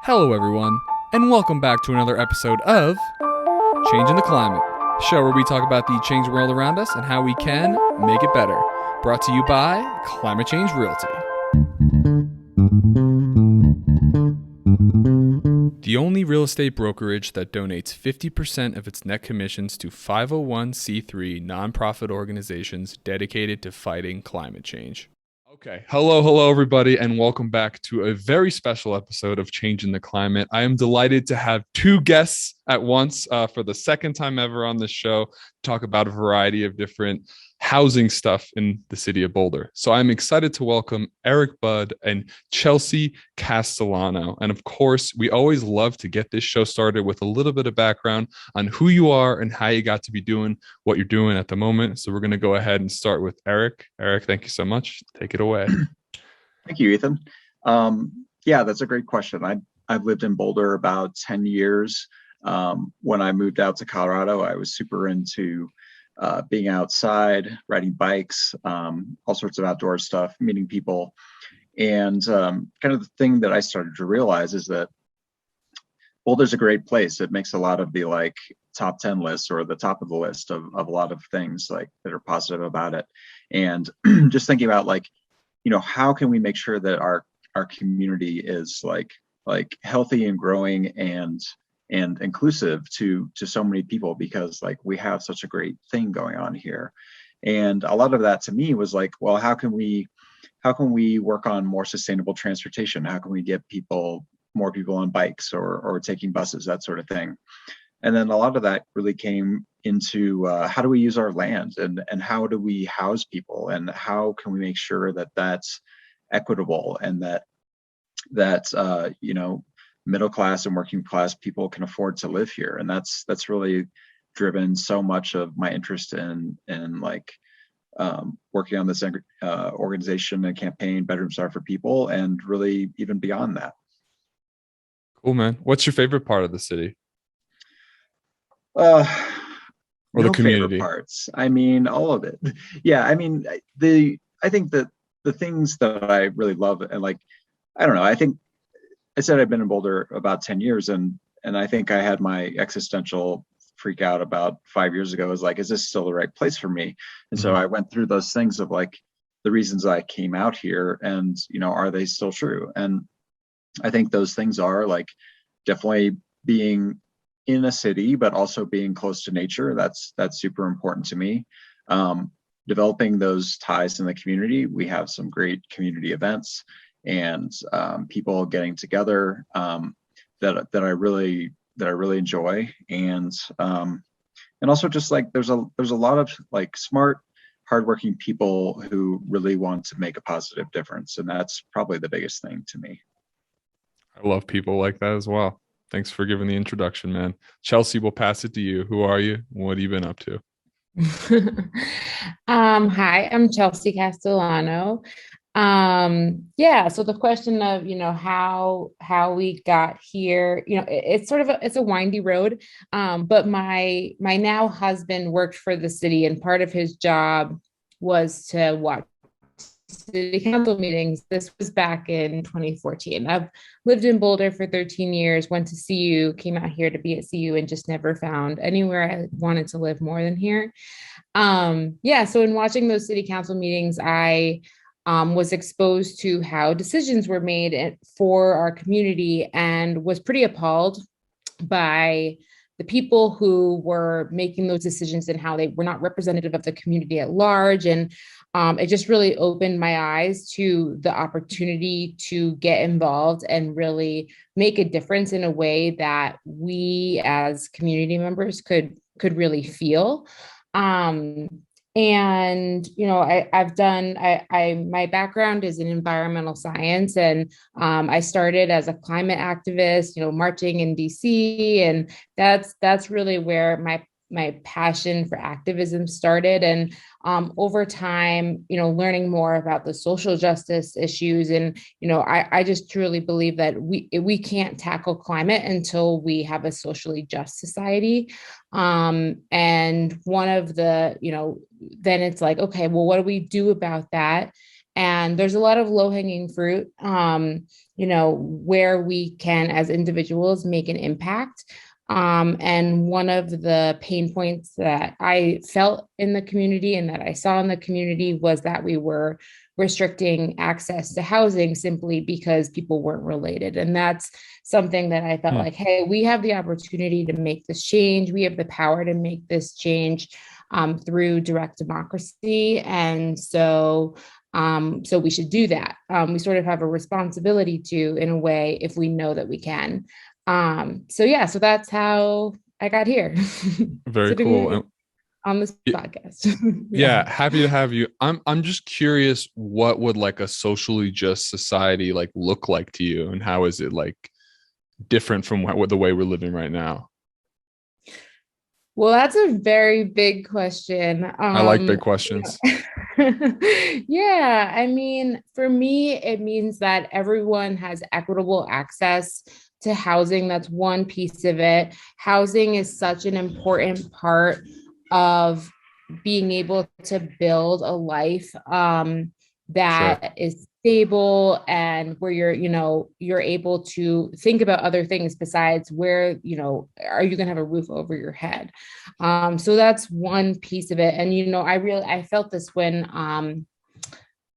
Hello, everyone, and welcome back to another episode of Changing the Climate, a show where we talk about the changing world around us and how we can make it better. Brought to you by Climate Change Realty. The only real estate brokerage that donates 50% of its net commissions to 501c3 nonprofit organizations dedicated to fighting climate change. Okay. Hello, everybody, and welcome back to a very special episode of Changing the Climate. I am delighted to have two guests at once for the second time ever on this show to talk about a variety of different housing stuff in the city of Boulder. So I'm excited to welcome Eric Budd and Chelsea Castellano. And of course, we always love to get this show started with a little bit of background on who you are and how you got to be doing what you're doing at the moment. So we're going to go ahead and start with Eric. Eric, thank you so much. Take it away. Thank you, Ethan. Yeah, that's a great question. I've lived in Boulder about 10 years. When I moved out to Colorado, I was super into being outside, riding bikes, all sorts of outdoor stuff, meeting people. And kind of the thing that I started to realize is that Boulder's a great place. It makes a lot of the top 10 lists or the top of the list of a lot of things that are positive about it. And just thinking about how can we make sure that our community is healthy and growing and inclusive to so many people, because we have such a great thing going on here. And a lot of that to me was well, how can we work on more sustainable transportation? How can we get more people on bikes or taking buses, that sort of thing? And then a lot of that really came into how do we use our land and how do we house people, and how can we make sure that that's equitable and that middle class and working class people can afford to live here. And that's really driven so much of my interest in working on this organization and campaign, Bedrooms Are for People, and really even beyond that. Cool, man. What's your favorite part of the city? Or the community? Favorite parts. I mean, all of it. Yeah. I mean, I think that the things that I really love and I don't know, I think I said I've been in Boulder about 10 years, and I think I had my existential freak out about 5 years ago. Is this still the right place for me? And so I went through those things of the reasons I came out here, and are they still true? And I think those things are definitely being in a city, but also being close to nature. That's super important to me. Developing those ties in the community. We have some great community events and people getting together that I really enjoy, and also just there's a lot of smart, hardworking people who really want to make a positive difference, and that's probably the biggest thing to me. I love people like that as well. Thanks for giving the introduction, man. Chelsea, we'll pass it to you. Who are you? What have you been up to? Hi, I'm Chelsea Castellano. So the question of how we got here, it's sort of it's a windy road, but my now husband worked for the city, and part of his job was to watch city council meetings. This was back in 2014. I've lived in Boulder for 13 years, went to CU, came out here to be at CU, and just never found anywhere I wanted to live more than here. So in watching those city council meetings, I was exposed to how decisions were made for our community, and was pretty appalled by the people who were making those decisions and how they were not representative of the community at large. And it just really opened my eyes to the opportunity to get involved and really make a difference in a way that we as community members could really feel. My background is in environmental science, and I started as a climate activist, marching in DC, and that's really where my passion for activism started. And over time, learning more about the social justice issues, and I just truly believe that we can't tackle climate until we have a socially just society. And one of the, then it's okay, well, what do we do about that? And there's a lot of low hanging fruit. where we can as individuals make an impact. And one of the pain points that I felt in the community and that I saw in the community was that we were restricting access to housing simply because people weren't related. And that's something that I felt like, hey, we have the opportunity to make this change. We have the power to make this change through direct democracy. And so we should do that. We sort of have a responsibility to, in a way, if we know that we can. So that's how I got here. Very cool. On this podcast. Yeah, happy to have you. I'm just curious, what would like a socially just society like look like to you, and how is it like different from what the way we're living right now? Well, that's a very big question. I like big questions. Yeah, I mean, for me, it means that everyone has equitable access to housing. That's one piece of it. Housing is such an important part of being able to build a life that is stable, and where you're able to think about other things besides where, are you going to have a roof over your head? So that's one piece of it. And, I felt this when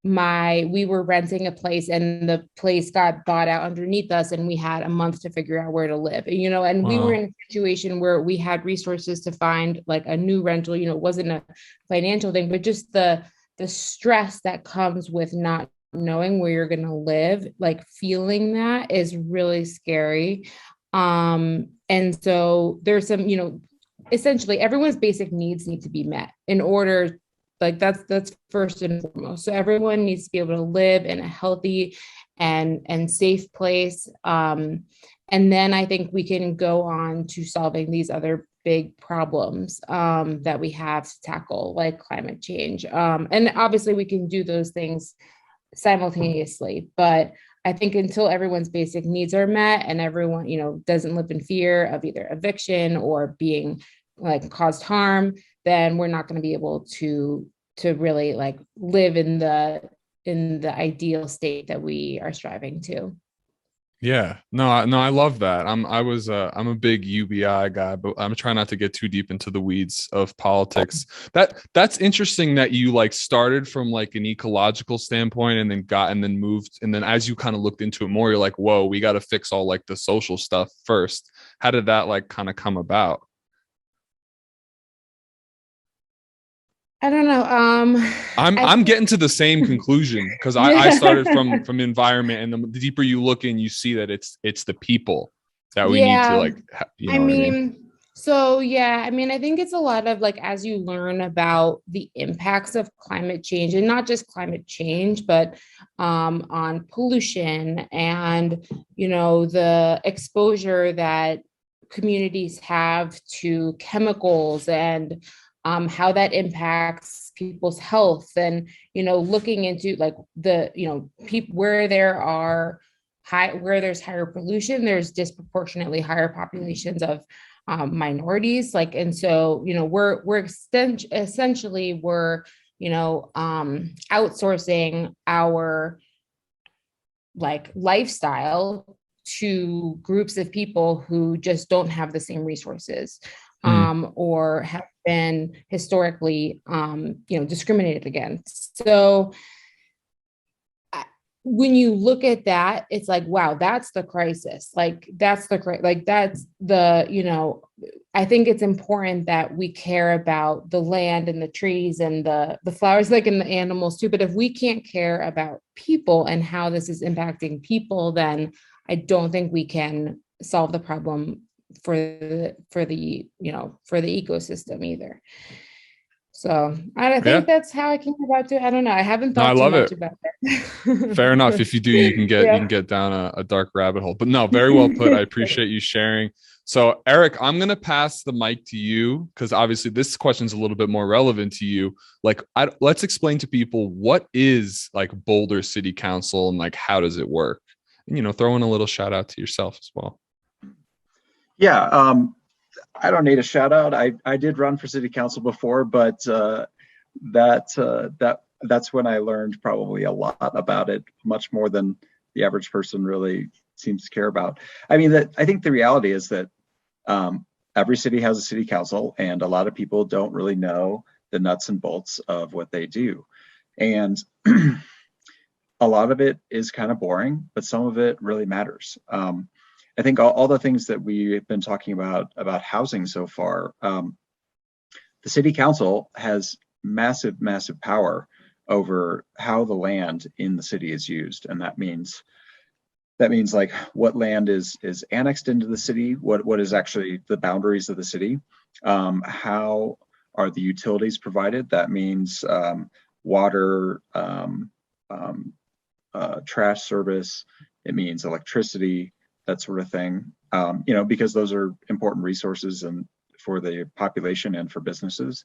we were renting a place and the place got bought out underneath us, and we had a month to figure out where to live, and we were in a situation where we had resources to find like a new rental. It wasn't a financial thing, but just the stress that comes with not knowing where you're going to live, like feeling that is really scary. And so there's some, essentially everyone's basic needs need to be met in order, like that's first and foremost. So everyone needs to be able to live in a healthy and safe place. And then I think we can go on to solving these other big problems that we have to tackle, like climate change. And obviously we can do those things simultaneously, but I think until everyone's basic needs are met and everyone, doesn't live in fear of either eviction or being like caused harm, then we're not going to be able to really like live in the ideal state that we are striving to. Yeah, no, I love that. I'm a big UBI guy, but I'm trying not to get too deep into the weeds of politics. That's interesting that you like started from like an ecological standpoint and then moved, and then as you kind of looked into it more, you're like, whoa, we got to fix all like the social stuff first. How did that like kind of come about? I don't know. I'm getting to the same conclusion because I started from environment, and the deeper you look in, you see that it's the people that we need to like, I mean, so yeah, I mean, I think it's a lot of like, as you learn about the impacts of climate change, and not just climate change, but on pollution and, the exposure that communities have to chemicals, and how that impacts people's health, and looking into like the people where there's higher pollution, there's disproportionately higher populations of minorities, like, and so we're essentially outsourcing our like lifestyle to groups of people who just don't have the same resources, or have been historically, discriminated against. So when you look at that, it's like, wow, that's the crisis. Like, that's the, I think it's important that we care about the land and the trees and the flowers, like, and the animals too. But if we can't care about people and how this is impacting people, then I don't think we can solve the problem for the ecosystem either. So I think that's how I came about to. I don't know. I haven't thought too much about that. Fair enough. If you do, you can get down a dark rabbit hole. But no, very well put. I appreciate you sharing. So Eric, I'm gonna pass the mic to you because obviously this question's a little bit more relevant to you. Like, let's explain to people what is like Boulder City Council and like how does it work? And throw in a little shout out to yourself as well. Yeah, I don't need a shout out. I did run for city council before, but that's when I learned probably a lot about it, much more than the average person really seems to care about. I mean, I think the reality is that every city has a city council, and a lot of people don't really know the nuts and bolts of what they do. And a lot of it is kind of boring, but some of it really matters. I think all the things that we've been talking about housing so far, the city council has massive, massive power over how the land in the city is used. And that means like what land is annexed into the city, what is actually the boundaries of the city, how are the utilities provided. That means water, trash service, it means electricity, that sort of thing, because those are important resources and for the population and for businesses.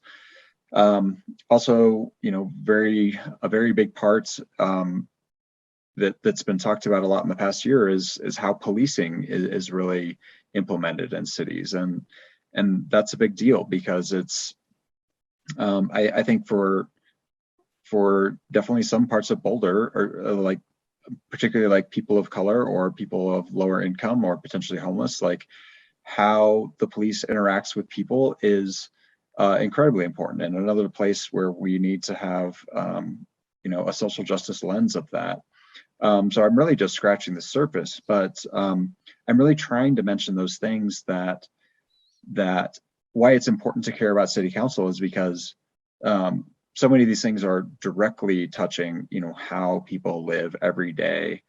Also, a very big part that's been talked about a lot in the past year is how policing is really implemented in cities, and that's a big deal because it's I think for definitely some parts of Boulder, or like particularly like people of color or people of lower income or potentially homeless, like how the police interacts with people is incredibly important, and another place where we need to have a social justice lens of that. So I'm really just scratching the surface, but I'm really trying to mention those things that why it's important to care about city council is because so many of these things are directly touching, how people live every day.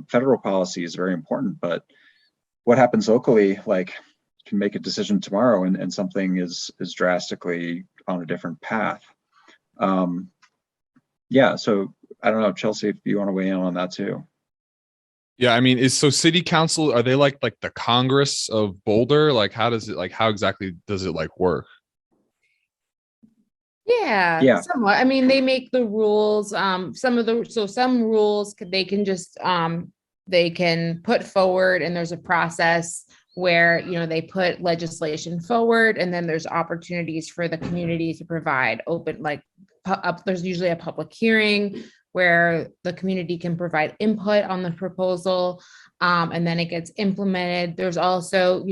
Federal policy is very important, but what happens locally, like, can make a decision tomorrow and something is drastically on a different path. Yeah, so I don't know, Chelsea, if you want to weigh in on that too. Yeah, I mean, so city council, are they like the Congress of Boulder? Like, how exactly does it like work? Yeah, somewhat. I mean, they make the rules. Some rules they can just they can put forward, and there's a process where they put legislation forward, and then there's opportunities for the community to provide open, like there's usually a public hearing where the community can provide input on the proposal, and then it gets implemented. There's also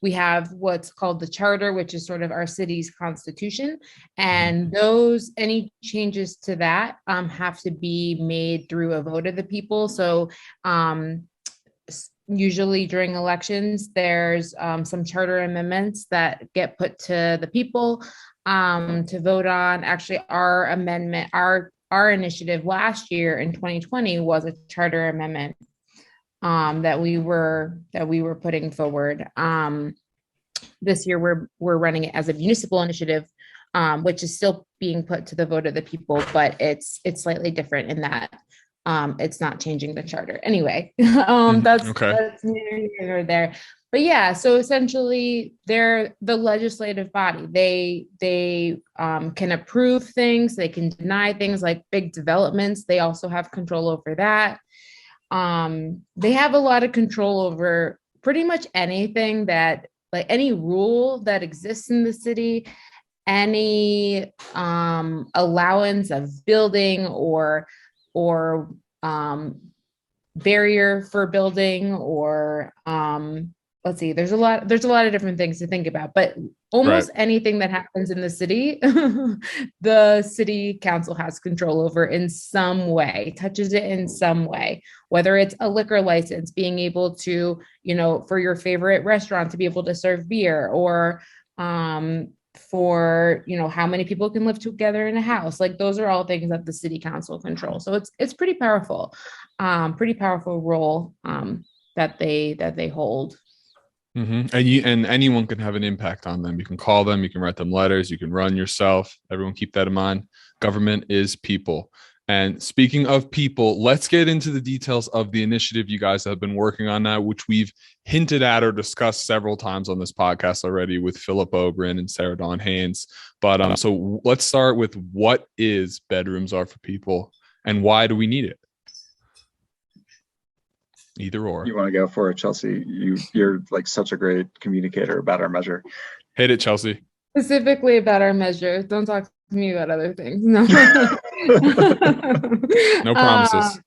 we have what's called the charter, which is sort of our city's constitution. And any changes to that have to be made through a vote of the people. So usually during elections, there's some charter amendments that get put to the people to vote on. Actually, our amendment, our initiative last year in 2020 was a charter amendment that we were putting forward. This year we're running it as a municipal initiative, which is still being put to the vote of the people, but it's slightly different in that it's not changing the charter. Anyway, that's neither here nor there. But yeah, so essentially they're the legislative body. They can approve things, they can deny things like big developments. They also have control over that. They have a lot of control over pretty much anything that, like any rule that exists in the city, any allowance of building or barrier for building, or let's see, there's a lot of different things to think about, but almost anything that happens in the city, the city council has control over in some way, touches it in some way, whether it's a liquor license, being able to, for your favorite restaurant to be able to serve beer, or for, how many people can live together in a house. Like, those are all things that the city council controls. So it's pretty powerful role that they hold. Mm-hmm. And anyone can have an impact on them. You can call them, you can write them letters, you can run yourself. Everyone keep that in mind. Government is people. And speaking of people, let's get into the details of the initiative you guys have been working on now, which we've hinted at or discussed several times on this podcast already with Philip Obrin and Sarah Dawn Haynes. But so let's start with, what is Bedrooms Are for People and why do we need it? Either or. You want to go for it, Chelsea? You're like such a great communicator about our measure. Hit it, Chelsea. Specifically about our measure. Don't talk to me about other things. No. No promises.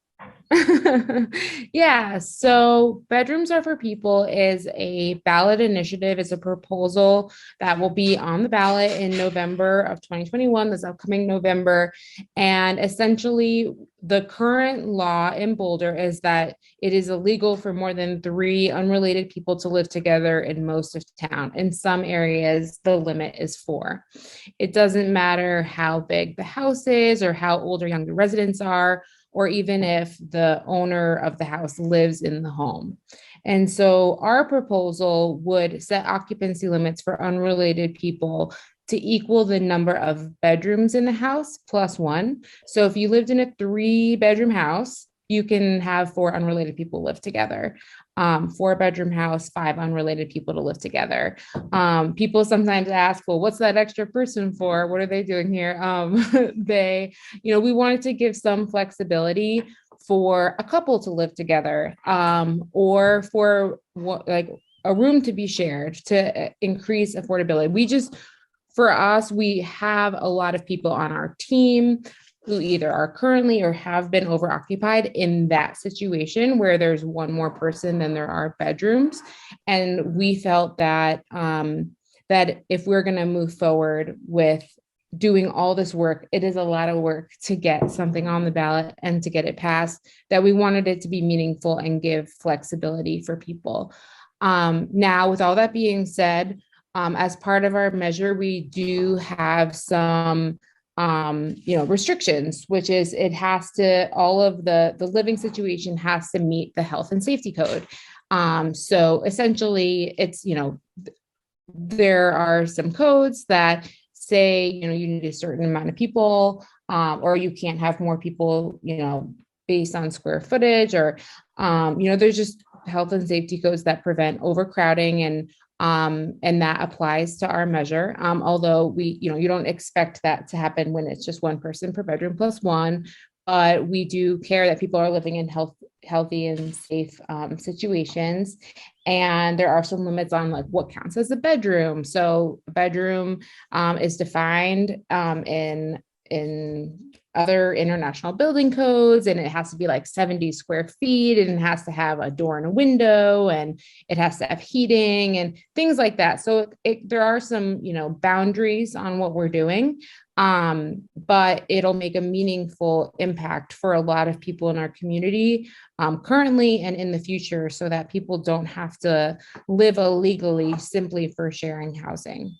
Yeah, so Bedrooms Are for People is a ballot initiative. It's a proposal that will be on the ballot in November of 2021, this upcoming November. And essentially, the current law in Boulder is that it is illegal for more than three unrelated people to live together in most of town. In some areas, the limit is four. It doesn't matter how big the house is or how old or young the residents are, or even if the owner of the house lives in the home. And so our proposal would set occupancy limits for unrelated people to equal the number of bedrooms in the house plus one. So if you lived in a three-bedroom house, you can have four unrelated people live together. Four-bedroom house, five unrelated people to live together. People sometimes ask, well, what's that extra person for? What are they doing here? We wanted to give some flexibility for a couple to live together, or for like a room to be shared to increase affordability. For us, we have a lot of people on our team who either are currently or have been overoccupied in that situation where there's one more person than there are bedrooms. And we felt that that if we're going to move forward with doing all this work, it is a lot of work to get something on the ballot and to get it passed, that we wanted it to be meaningful and give flexibility for people. Now, with all that being said, as part of our measure, we do have some restrictions, which is it has to, all of the living situation has to meet the health and safety code. So essentially it's, there are some codes that say, you need a certain amount of people, or you can't have more people, based on square footage, or, there's just health and safety codes that prevent overcrowding, and that applies to our measure. Although you don't expect that to happen when it's just one person per bedroom plus one, but we do care that people are living in healthy and safe situations. And there are some limits on like what counts as a bedroom. So a bedroom is defined in other international building codes, and it has to be like 70 square feet, and it has to have a door and a window, and it has to have heating and things like that. So there are some, boundaries on what we're doing, but it'll make a meaningful impact for a lot of people in our community, currently and in the future, so that people don't have to live illegally simply for sharing housing.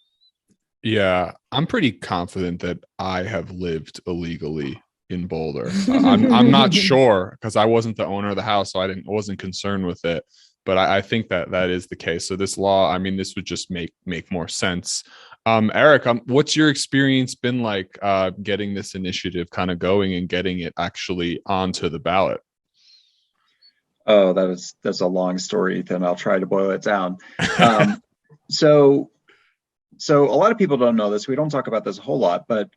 Yeah, I'm pretty confident that I have lived illegally in Boulder. I'm not sure because I wasn't the owner of the house, so I wasn't concerned with it. But I think that is the case. So this law, I mean, this would just make more sense. Eric, what's your experience been like getting this initiative kind of going and getting it actually onto the ballot? Oh, that's a long story, Ethan. I'll try to boil it down. So So a lot of people don't know this. We don't talk about this a whole lot, but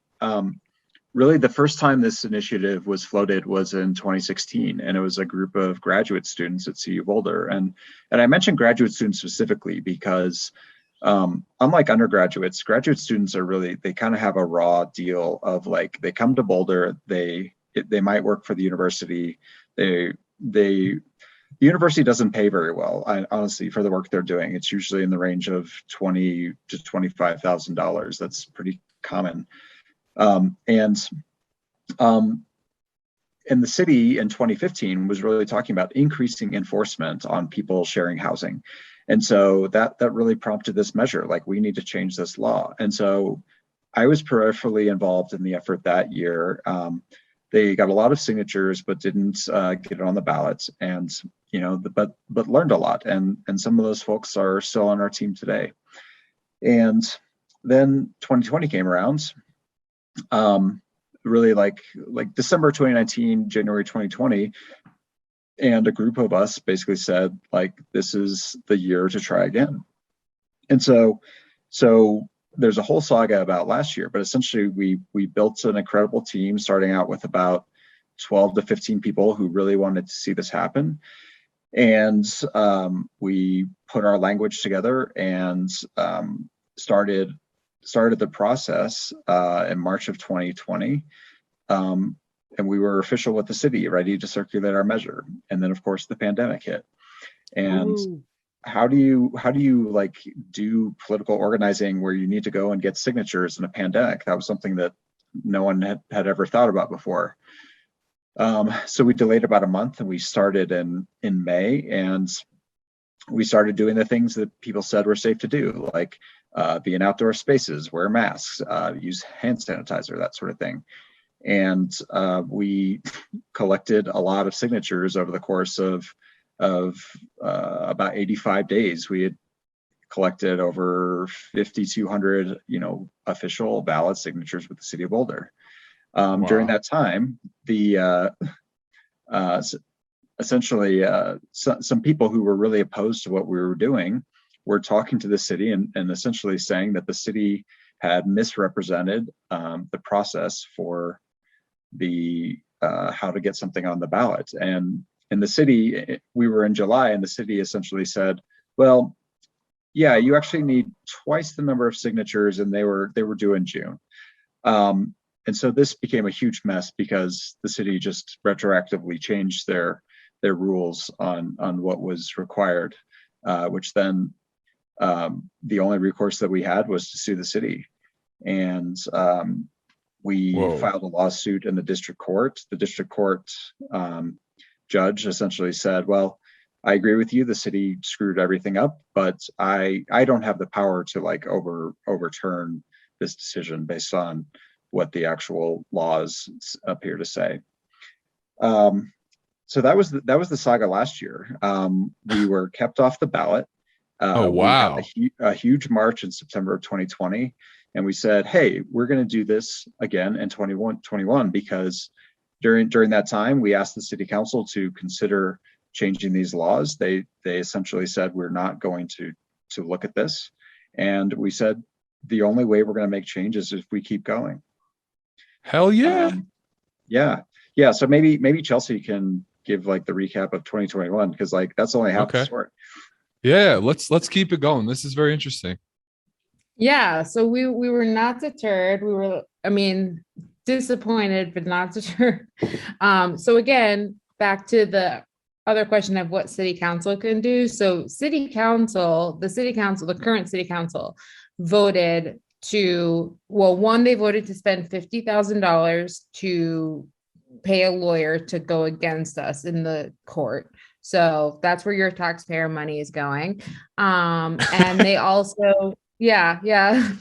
really the first time this initiative was floated was in 2016, and it was a group of graduate students at CU Boulder. And I mentioned graduate students specifically because unlike undergraduates, graduate students are they kind of have a raw deal of like, they come to Boulder, they might work for the university, the university doesn't pay very well, honestly, for the work they're doing. It's usually in the range of $20,000 to $25,000. That's pretty common. And the city in 2015 was really talking about increasing enforcement on people sharing housing. And so that really prompted this measure, like, we need to change this law. And so I was peripherally involved in the effort that year. They got a lot of signatures, but didn't get it on the ballots, and but learned a lot. And some of those folks are still on our team today. And then 2020 came around, really like December 2019, January 2020, and a group of us basically said, like, this is the year to try again. And so there's a whole saga about last year, but essentially we built an incredible team, starting out with about 12 to 15 people who really wanted to see this happen. And we put our language together and started the process in March of 2020. we were official with the city, ready to circulate our measure. And then, of course, the pandemic hit. And Ooh. how do you like do political organizing where you need to go and get signatures in a pandemic? That was something that no one had ever thought about before. So we delayed about a month, and we started in May, and we started doing the things that people said were safe to do, like be in outdoor spaces, wear masks, use hand sanitizer, that sort of thing. And we collected a lot of signatures over the course of about 85 days. We had collected over 5,200, official ballot signatures with the city of Boulder. During that time, the essentially some people who were really opposed to what we were doing were talking to the city and essentially saying that the city had misrepresented the process for the how to get something on the ballot. And in the city, we were in July, and the city essentially said, well, yeah, you actually need twice the number of signatures, and they were due in June. And so this became a huge mess because the city just retroactively changed their rules on what was required, which then the only recourse that we had was to sue the city. And we filed a lawsuit in the district court. The district court judge essentially said, well, I agree with you, the city screwed everything up, but I don't have the power to like overturn this decision based on what the actual laws appear to say. So that was the saga last year. We were kept off the ballot. We had a huge march in September of 2020, and we said, hey, we're going to do this again in 2021 because during that time, we asked the city council to consider changing these laws. They essentially said, we're not going to look at this. And we said, the only way we're going to make changes is if we keep going. Hell yeah. Yeah. So maybe Chelsea can give like the recap of 2021, because like that's only half the story. Yeah, let's keep it going. This is very interesting. Yeah, so we were not deterred. We were, disappointed, but not deterred. So again, back to the other question of what city council can do. So the current city council voted they voted to spend $50,000 to pay a lawyer to go against us in the court. So that's where your taxpayer money is going. And they also,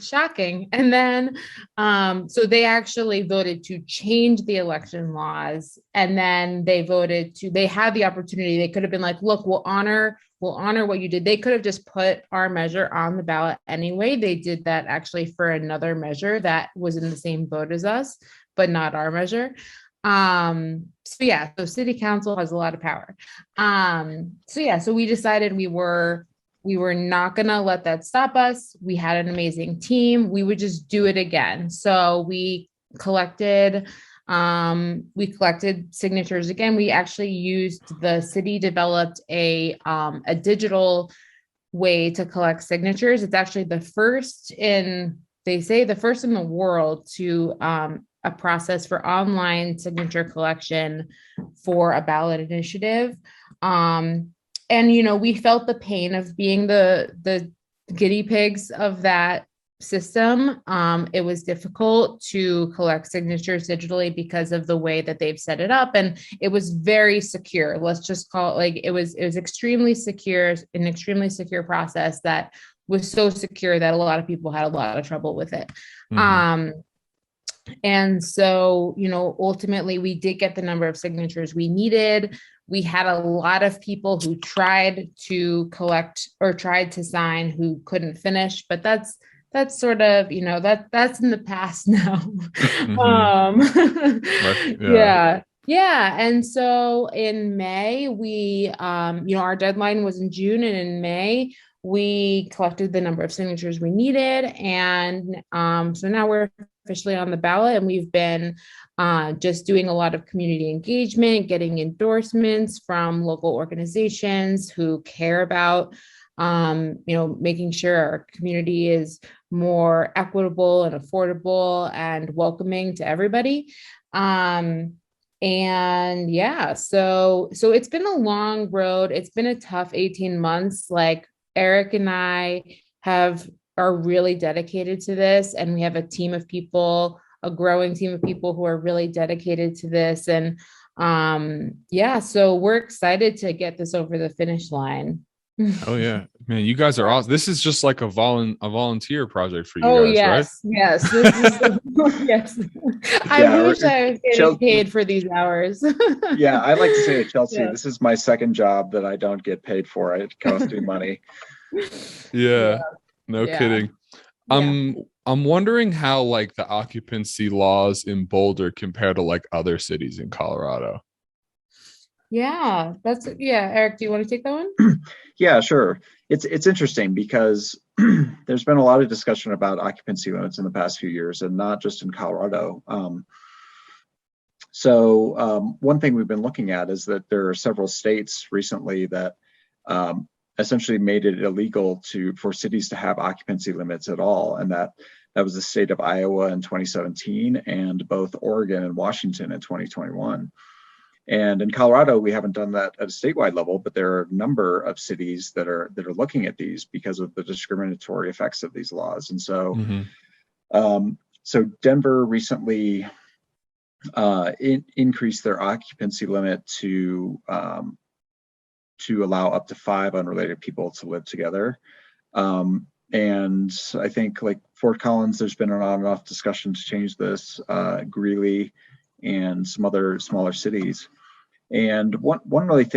shocking. And then, so they actually voted to change the election laws. And then they had the opportunity. They could have been like, look, we'll honor what you did. They could have just put our measure on the ballot anyway. They did that actually for another measure that was in the same boat as us, but not our measure. So city council has a lot of power. So we decided we were not going to let that stop us. We had an amazing team. We would just do it again. So we collected signatures again. We actually the city developed a digital way to collect signatures. It's actually the first in the world to a process for online signature collection for a ballot initiative. And, we felt the pain of being the guinea pigs of that system. It was difficult to collect signatures digitally because of the way that they've set it up. And it was very secure. Let's just call it it was extremely secure, an extremely secure process that was so secure that a lot of people had a lot of trouble with it. Mm-hmm. And so, ultimately we did get the number of signatures we needed. We had a lot of people who tried to collect or tried to sign who couldn't finish, but that's sort of, that's in the past now. Mm-hmm. Yeah. And so in May, we, our deadline was in June, and in May, we collected the number of signatures we needed. And so now we're officially on the ballot, and we've been just doing a lot of community engagement, getting endorsements from local organizations who care about, making sure our community is more equitable and affordable and welcoming to everybody. And yeah, so it's been a long road. It's been a tough 18 months. Like Eric and I have are really dedicated to this, and we have a team of people, a growing team of people who are really dedicated to this. And yeah, so we're excited to get this over the finish line. Oh yeah, man, you guys are awesome. This is just like a volunteer project for you Oh guys, right? yes, yes. This is yes. I Yeah, wish I was getting paid for these hours. yeah, I like to say at Chelsea, Yeah. this is my second job that I don't get paid for. It costs me money. Yeah, Yeah, no yeah, kidding. yeah. I'm wondering how like the occupancy laws in Boulder compare to like other cities in Colorado. Yeah, that's yeah. Eric, do you want to take that one? Yeah, sure. It's interesting because there's been a lot of discussion about occupancy limits in the past few years, and not just in Colorado. One thing we've been looking at is that there are several states recently that um, essentially made it illegal for cities to have occupancy limits at all, and that was the state of Iowa in 2017, and both Oregon and Washington in 2021. And in Colorado, we haven't done that at a statewide level, but there are a number of cities that are looking at these because of the discriminatory effects of these laws. And Mm-hmm. so Denver recently increased their occupancy limit to allow up to 5 unrelated people to live together. And I think like Fort Collins, there's been an on and off discussion to change this, Greeley and some other smaller cities. And one really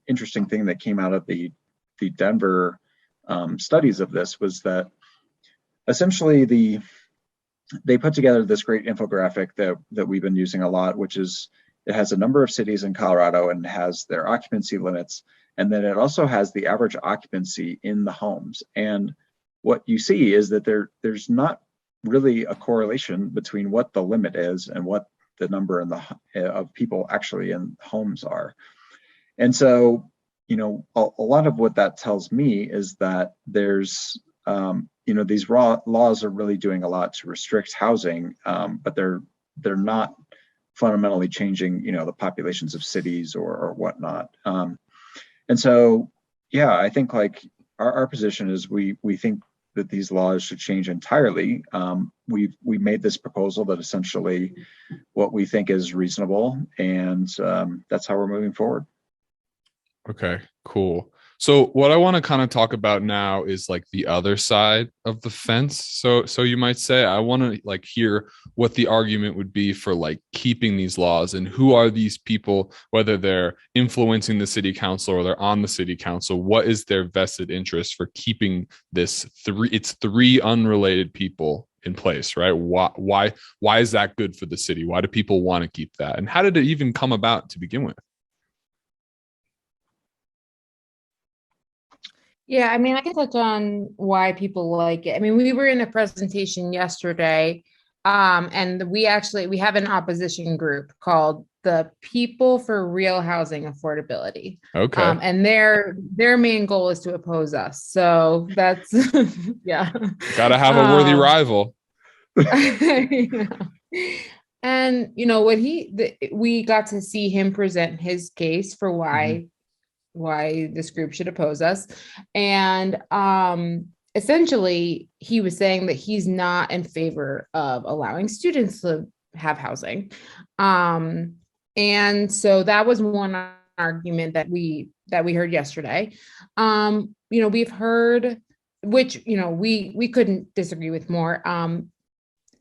interesting thing that came out of the Denver studies of this was that essentially they put together this great infographic that we've been using a lot, which is it has a number of cities in Colorado and has their occupancy limits, and then it also has the average occupancy in the homes. And what you see is that there's not really a correlation between what the limit is and what the number of people actually in homes are. And so, a lot of what that tells me is that there's these laws are really doing a lot to restrict housing, but they're not fundamentally changing, the populations of cities or whatnot. And so, yeah, I think like our position is we think that these laws should change entirely. We made this proposal that essentially what we think is reasonable, and that's how we're moving forward. Okay, cool. So what I want to kind of talk about now is like the other side of the fence. So you might say I want to like hear what the argument would be for like keeping these laws, and who are these people, whether they're influencing the city council or they're on the city council, what is their vested interest for keeping this three unrelated people in place, right? Why is that good for the city? Why do people want to keep that? And how did it even come about to begin with? Yeah, I mean, I can touch on why people like it. I mean, we were in a presentation yesterday, and we have an opposition group called the People for Real Housing Affordability. Okay. And their main goal is to oppose us. So that's yeah. Gotta have a worthy Um, rival. yeah. And we got to see him present his case for Mhm. why this group should oppose us. And essentially, he was saying that he's not in favor of allowing students to have housing. And so that was one argument that we heard yesterday. We've heard, which we couldn't disagree with more.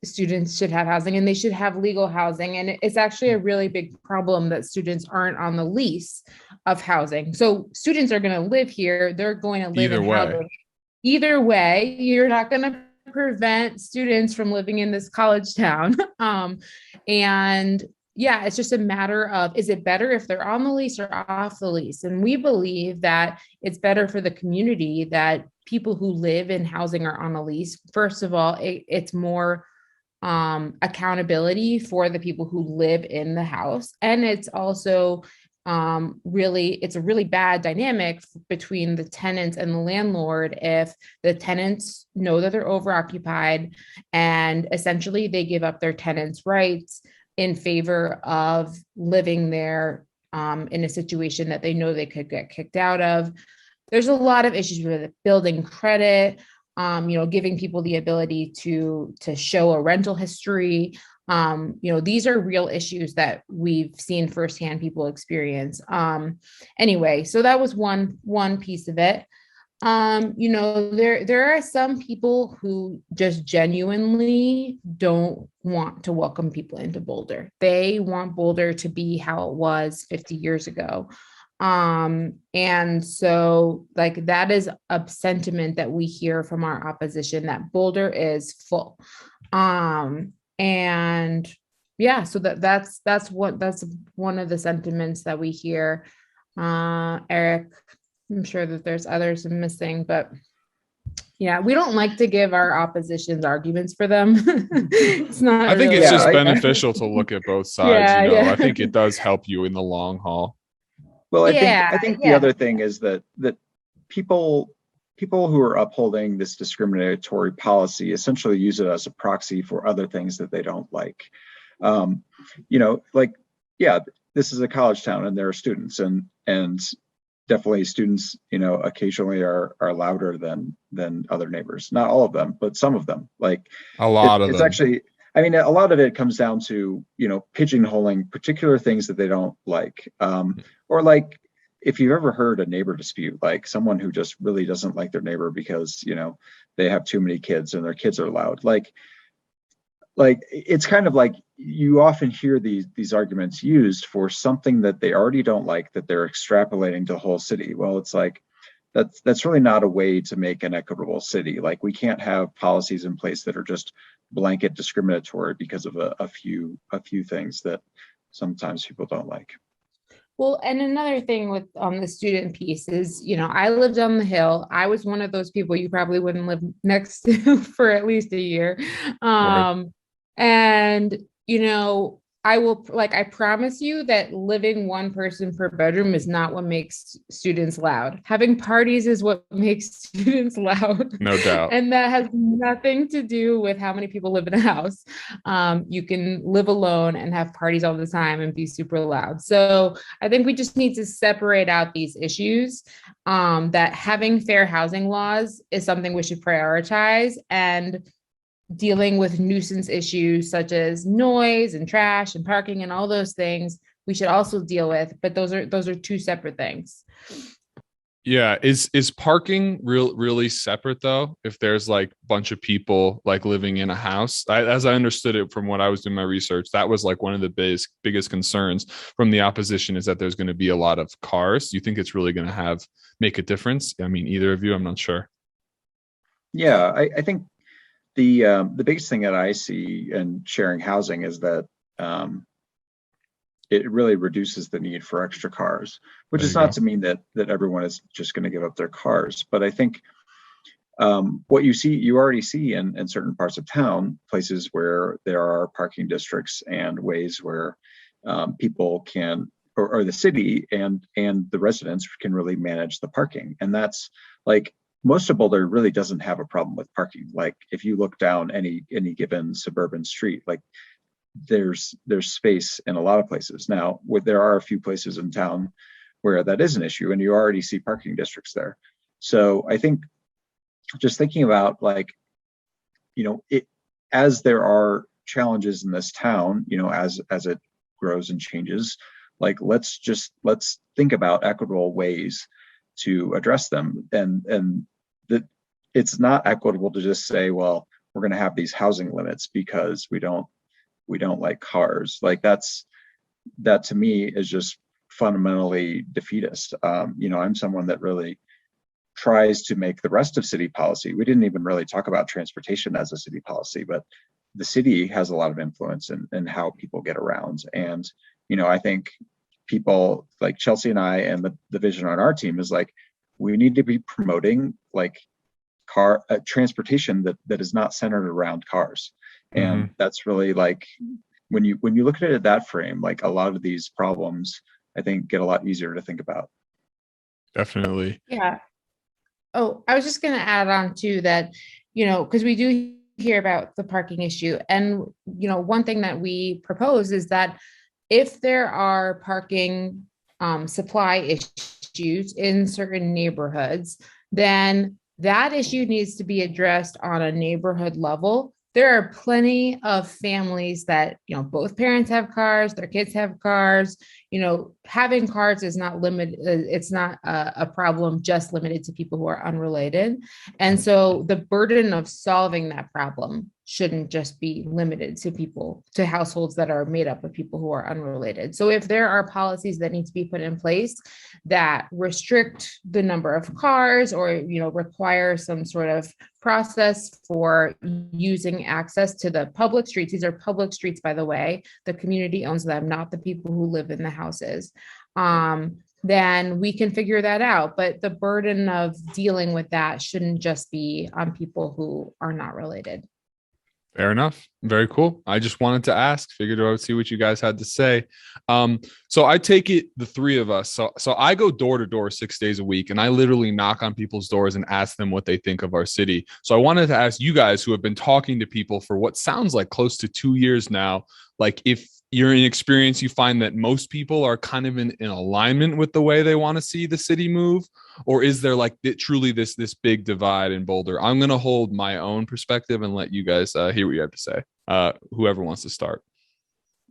Students should have housing, and they should have legal housing. And it's actually a really big problem that students aren't on the lease of housing. So students are going to live here. They're going to live Either in way. housing. Either way, you're not going to prevent students from living in this college town. And yeah, it's just a matter of, is it better if they're on the lease or off the lease? And we believe that it's better for the community that people who live in housing are on a lease. First of all, it's more accountability for the people who live in the house, and it's also it's a really bad dynamic between the tenants and the landlord if the tenants know that they're overoccupied and essentially they give up their tenants' rights in favor of living there in a situation that they know they could get kicked out of. There's a lot of issues with it, building credit, giving people the ability to show a rental history. These are real issues that we've seen firsthand people experience. Anyway, so that was one piece of it. There are some people who just genuinely don't want to welcome people into Boulder. They want Boulder to be how it was 50 years ago. And so like that is a sentiment that we hear from our opposition, that Boulder is full. And yeah, so that's one of the sentiments that we hear. Eric, I'm sure that there's others I'm missing, but yeah, we don't like to give our opposition's arguments for them. It's not. I think really it's just Yeah, beneficial to look at both sides. Yeah, yeah. I think it does help you in the long haul. well, I Yeah, think the yeah. other thing is that people who are upholding this discriminatory policy essentially use it as a proxy for other things that they don't like. Like, yeah, this is a college town and there are students, and definitely students, occasionally are louder than other neighbors. Not all of them, but some of them. Like A lot of it's them. actually, I mean, a lot of it comes down to, pigeonholing particular things that they don't like. Or like, if you've ever heard a neighbor dispute, like someone who just really doesn't like their neighbor because, they have too many kids and their kids are loud. Like it's kind of like you often hear these arguments used for something that they already don't like, that they're extrapolating to the whole city. Well, it's like that's really not a way to make an equitable city. Like we can't have policies in place that are just blanket discriminatory because of a few things that sometimes people don't like. Well, and another thing with the student piece is, I lived on the hill. I was one of those people you probably wouldn't live next to for at least a year. Right. And, I promise you that living one person per bedroom is not what makes students loud. Having parties is what makes students loud. No doubt. And that has nothing to do with how many people live in a house. You can live alone and have parties all the time and be super loud. So I think we just need to separate out these issues, that having fair housing laws is something we should prioritize, and dealing with nuisance issues such as noise and trash and parking and all those things we should also deal with, but those are two separate things. Yeah, is parking really separate though? If there's like a bunch of people like living in a house, as I understood it from what I was doing my research, that was like one of the biggest concerns from the opposition, is that there's going to be a lot of cars. Do you think it's really going to make a difference? I mean, either of you, I'm not sure. Yeah, I think the biggest thing that I see in sharing housing is that it really reduces the need for extra cars, which is not to mean that everyone is just going to give up their cars. But I think what you already see in certain parts of town, places where there are parking districts and ways where people can, or the city and the residents can really manage the parking. And that's like, most of Boulder really doesn't have a problem with parking. Like if you look down any given suburban street, like there's space in a lot of places. Now, there are a few places in town where that is an issue, and you already see parking districts there. So I think just thinking about like, as there are challenges in this town, as it grows and changes, like let's think about equitable ways to address them, and that it's not equitable to just say, well, we're going to have these housing limits because we don't like cars. Like that to me is just fundamentally defeatist. I'm someone that really tries to make the rest of city policy. We didn't even really talk about transportation as a city policy, but the city has a lot of influence in how people get around. And I think people like Chelsea and I, and the vision on our team is like, we need to be promoting like transportation that is not centered around cars. And that's really like, when you look at it at that frame, like a lot of these problems, I think, get a lot easier to think about. Definitely. Yeah. Oh, I was just going to add on to that, because we do hear about the parking issue. And, one thing that we propose is that if there are parking supply issues in certain neighborhoods, then that issue needs to be addressed on a neighborhood level. There are plenty of families that, both parents have cars, their kids have cars. Having cars is not limited. It's not a problem just limited to people who are unrelated. And so the burden of solving that problem shouldn't just be limited to households that are made up of people who are unrelated. So if there are policies that need to be put in place that restrict the number of cars, or, require some sort of process for using access to the public streets. These are public streets, by the way. The community owns them, not the people who live in the houses. Then we can figure that out. But the burden of dealing with that shouldn't just be on people who are not related. Fair enough. Very cool. I just wanted to ask, figured I would see what you guys had to say. So I take it the three of us. So I go door to door 6 days a week, and I literally knock on people's doors and ask them what they think of our city. So I wanted to ask you guys, who have been talking to people for what sounds like close to 2 years now, like, if you're in experience, you find that most people are kind of in alignment with the way they want to see the city move, or is there like truly this big divide in Boulder? I'm going to hold my own perspective and let you guys hear what you have to say. Whoever wants to start.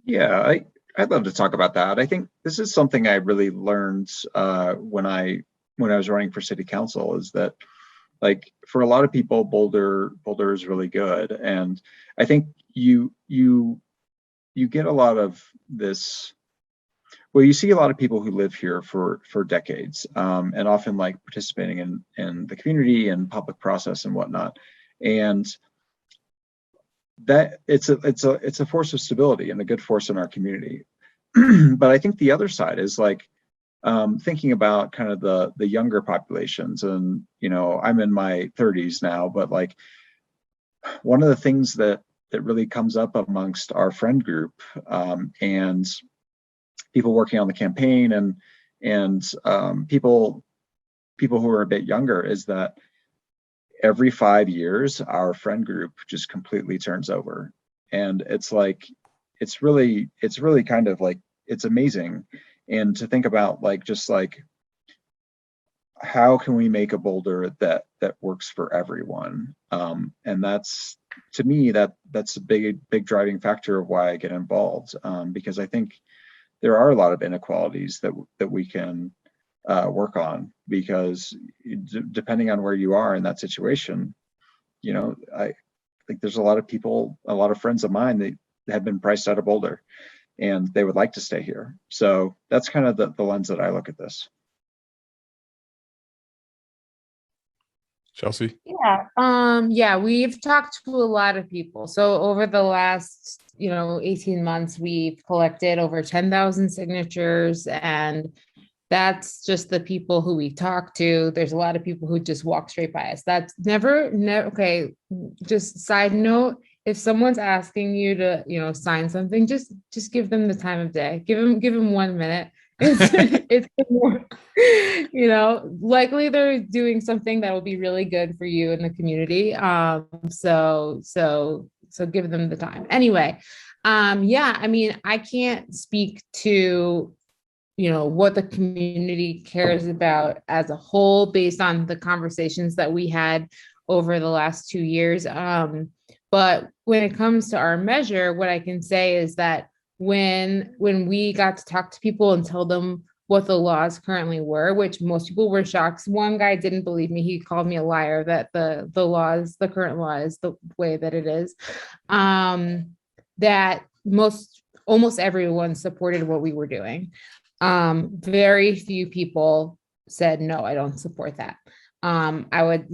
Yeah, I'd love to talk about that. I think this is something I really learned when I was running for city council, is that, like, for a lot of people, Boulder is really good, and I think you get a lot of this. Well, you see a lot of people who live here for decades, and often like participating in the community and public process and whatnot, and that it's a force of stability and a good force in our community. But I think the other side is like, thinking about kind of the younger populations, and I'm in my 30s now, but like, one of the things that really comes up amongst our friend group, and people working on the campaign, and people who are a bit younger, is that every 5 years our friend group just completely turns over. And it's like, it's really kind of like, it's amazing. And to think about, like, just like, how can we make a Boulder that works for everyone? And that's, to me, that's a big driving factor of why I get involved, because I think there are a lot of inequalities that we can work on, because depending on where you are in that situation, I think there's a lot of people, a lot of friends of mine that have been priced out of Boulder, and they would like to stay here. So that's kind of the lens that I look at this. Chelsea? Yeah, we've talked to a lot of people. So over the last, 18 months, we've collected over 10,000 signatures, and that's just the people who we talk to. There's a lot of people who just walk straight by us. That's never, okay. Just side note, if someone's asking you to, sign something, just give them the time of day. Give them 1 minute. It's more, likely they're doing something that will be really good for you in the community. So give them the time. Anyway, I mean, I can't speak to, what the community cares about as a whole based on the conversations that we had over the last 2 years. But when it comes to our measure, what I can say is that when we got to talk to people and tell them what the laws currently were, which most people were shocked. One guy didn't believe me. He called me a liar that the current law is the way that it is. That almost everyone supported what we were doing. Very few people said, no, I don't support that. I would,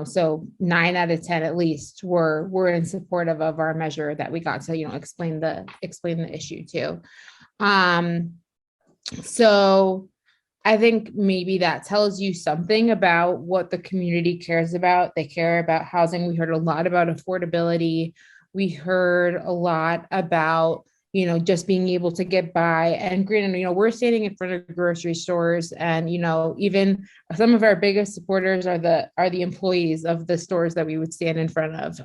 so 9 out of 10 at least were in support of our measure that we got to, explain the issue to. So I think maybe that tells you something about what the community cares about. They care about housing. We heard a lot about affordability. We heard a lot about, just being able to get by. And granted, we're standing in front of grocery stores, and even some of our biggest supporters are the employees of the stores that we would stand in front of.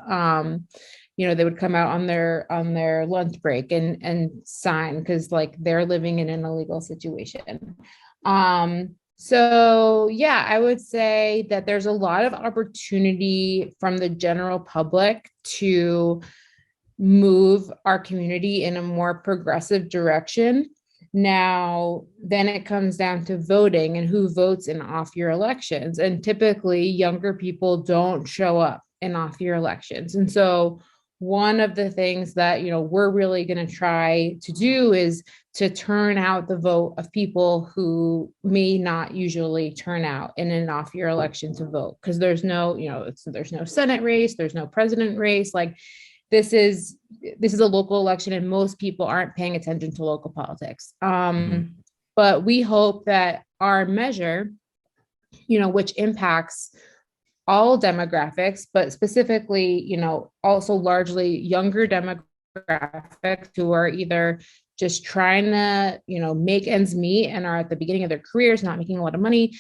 They would come out on their lunch break and sign, because like they're living in an illegal situation. So yeah, I would say that there's a lot of opportunity from the general public to move our community in a more progressive direction. Now, then it comes down to voting and who votes in off-year elections. And typically, younger people don't show up in off-year elections. And so, one of the things that we're really going to try to do is to turn out the vote of people who may not usually turn out in an off-year election to vote, because there's no Senate race, there's no president race. Like, this is a local election, and most people aren't paying attention to local politics. But we hope that our measure, which impacts all demographics, but specifically, also largely younger demographics who are either just trying to, make ends meet and are at the beginning of their careers, not making a lot of money.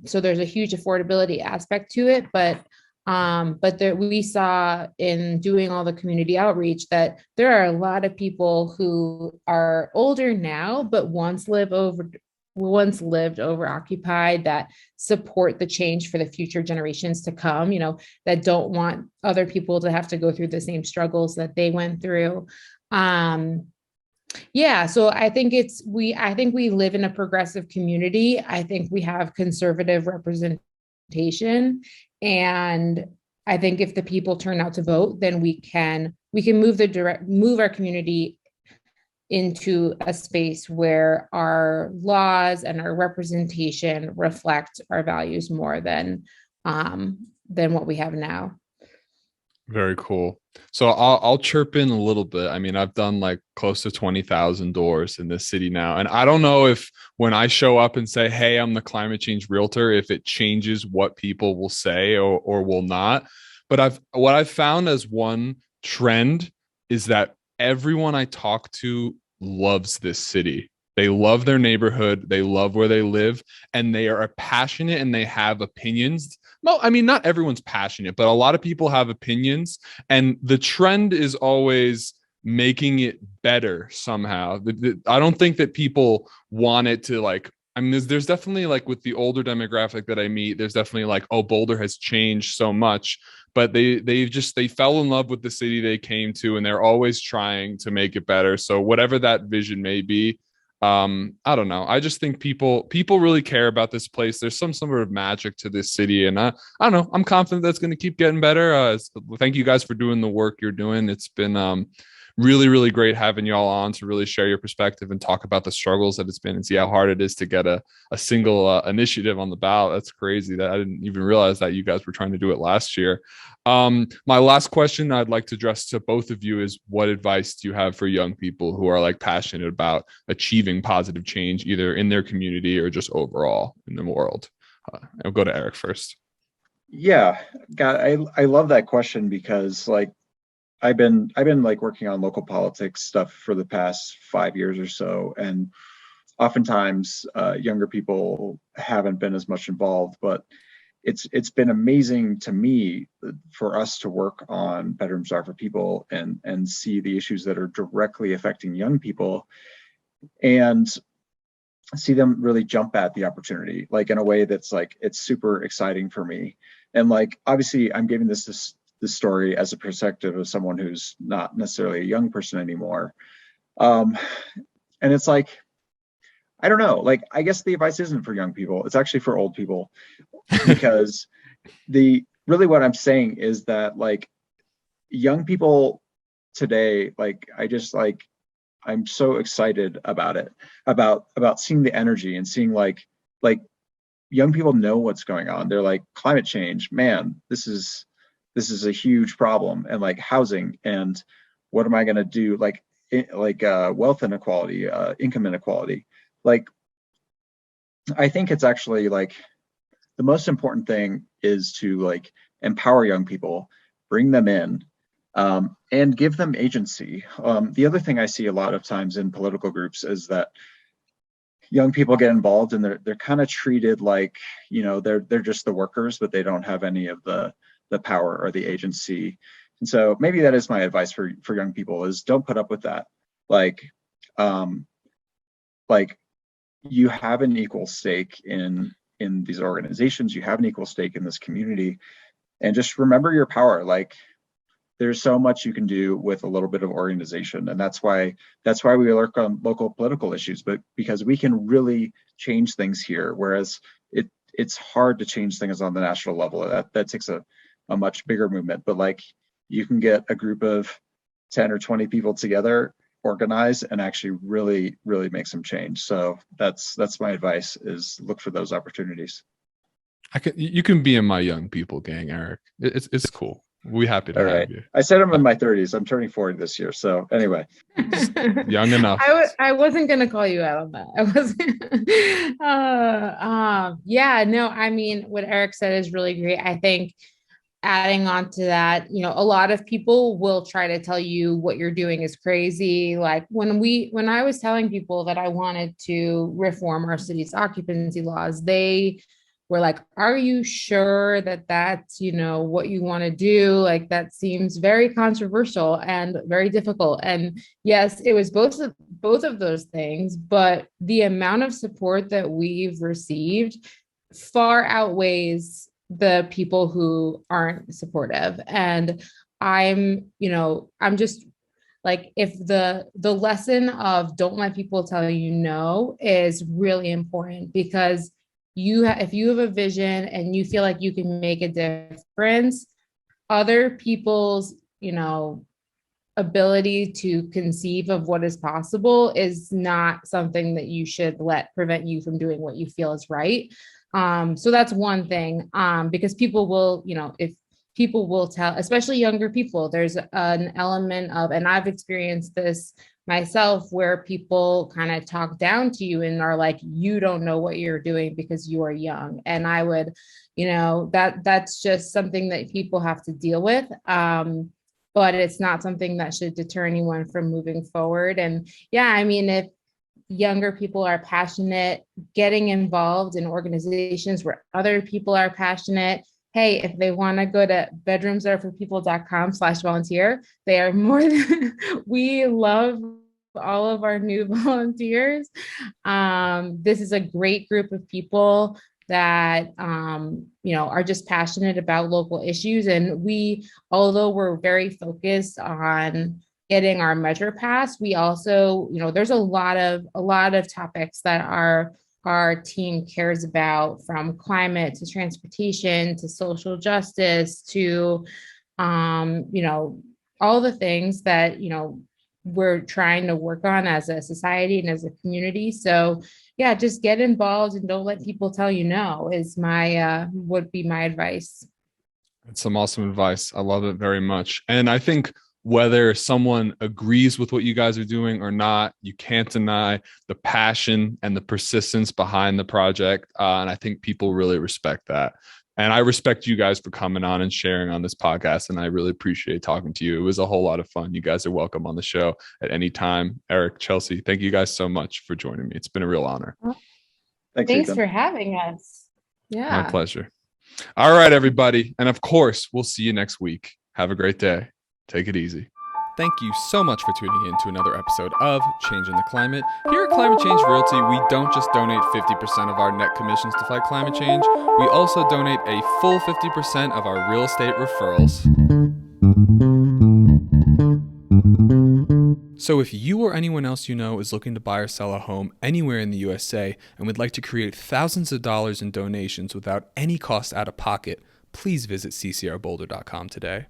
So there's a huge affordability aspect to it, but we saw in doing all the community outreach that there are a lot of people who are older now, but once lived over occupied, that support the change for the future generations to come, that don't want other people to have to go through the same struggles that they went through. Yeah, so I think we live in a progressive community. I think we have conservative representation, and I think if the people turn out to vote, then we can move our community into a space where our laws and our representation reflect our values more than what we have now. Very cool. So I'll chirp in a little bit. I mean, I've done like close to 20,000 doors in this city now. And I don't know if when I show up and say, hey, I'm the climate change realtor, if it changes what people will say or will not. But what I've found as one trend is that everyone I talk to loves this city. They love their neighborhood. They love where they live, and they are passionate and they have opinions. No, I mean, not everyone's passionate, but a lot of people have opinions, and the trend is always making it better somehow. I don't think that people want it to like, I mean, there's definitely like with the older demographic that I meet, there's definitely like, oh, Boulder has changed so much, but they fell in love with the city they came to, and they're always trying to make it better. So whatever that vision may be, I don't know. I just think people really care about this place. There's some sort of magic to this city, and I don't know. I'm confident that's going to keep getting better. Thank you guys for doing the work you're doing. It's been really, really great having y'all on to really share your perspective and talk about the struggles that it's been and see how hard it is to get a single initiative on the ballot. That's crazy that I didn't even realize that you guys were trying to do it last year. My last question I'd like to address to both of you is, what advice do you have for young people who are like passionate about achieving positive change, either in their community or just overall in the world? I'll go to Eric first. Yeah, God, I love that question, because like I've been like working on local politics stuff for the past 5 years or so, and oftentimes younger people haven't been as much involved, but it's been amazing to me for us to work on Bedrooms Are for People and see the issues that are directly affecting young people and see them really jump at the opportunity, like in a way that's like, it's super exciting for me. And like, obviously I'm giving this story as a perspective of someone who's not necessarily a young person anymore. And it's like, I don't know, like, I guess the advice isn't for young people. It's actually for old people, because really what I'm saying is that like young people today, like, I'm so excited about it, about seeing the energy and seeing like young people know what's going on. They're like, climate change, man, this is a huge problem, and like housing, and what am I going to do? Like wealth inequality, income inequality. Like, I think it's actually like the most important thing is to like empower young people, bring them in, and give them agency. The other thing I see a lot of times in political groups is that young people get involved and they're kind of treated like, they're just the workers, but they don't have any of the power or the agency. And so maybe that is my advice for young people, is don't put up with that. Like you have an equal stake in these organizations, you have an equal stake in this community, and just remember your power. Like, there's so much you can do with a little bit of organization, and that's why we work on local political issues, but because we can really change things here, whereas it's hard to change things on the national level. That takes a much bigger movement. But like, you can get a group of 10 or 20 people together, organize, and actually really make some change. So that's my advice, is look for those opportunities. You can be in my young people gang, Eric. It's cool. We're happy to have you. I said I'm in my 30s. I'm turning 40 this year. So anyway, young enough. I wasn't gonna call you out on that. I wasn't. Yeah, no. I mean, what Eric said is really great. I think adding on to that, a lot of people will try to tell you what you're doing is crazy. Like when I was telling people that I wanted to reform our city's occupancy laws, they were like, are you sure that that's, what you want to do? Like, that seems very controversial and very difficult. And yes, it was both of those things, but the amount of support that we've received far outweighs the people who aren't supportive. And I'm just like, if the lesson of don't let people tell you no is really important, because if you have a vision and you feel like you can make a difference, other people's, ability to conceive of what is possible is not something that you should let prevent you from doing what you feel is right. So that's one thing, because people will, if people will tell, especially younger people, there's an element of, and I've experienced this myself, where people kind of talk down to you and are like, you don't know what you're doing because you are young. And I would, that's just something that people have to deal with. But it's not something that should deter anyone from moving forward. And yeah, I mean, if younger people are passionate, getting involved in organizations where other people are passionate, hey, if they want to go to bedroomsareforpeople.com/volunteer, they are more than, we love all of our new volunteers. This is a great group of people that, are just passionate about local issues. And although we're very focused on getting our measure passed, we also, there's a lot of topics that our team cares about, from climate to transportation to social justice to, all the things that, we're trying to work on as a society and as a community. So yeah, just get involved and don't let people tell you no, is would be my advice. That's some awesome advice. I love it very much. And I think whether someone agrees with what you guys are doing or not, you can't deny the passion and the persistence behind the project. And I think people really respect that. And I respect you guys for coming on and sharing on this podcast. And I really appreciate talking to you. It was a whole lot of fun. You guys are welcome on the show at any time. Eric, Chelsea, thank you guys so much for joining me. It's been a real honor. Thanks for having us. Yeah. My pleasure. All right, everybody. And of course, we'll see you next week. Have a great day. Take it easy. Thank you so much for tuning in to another episode of Changing the Climate. Here at Climate Change Realty, we don't just donate 50% of our net commissions to fight climate change, we also donate a full 50% of our real estate referrals. So if you or anyone else you know is looking to buy or sell a home anywhere in the USA and would like to create thousands of dollars in donations without any cost out of pocket, please visit ccrboulder.com today.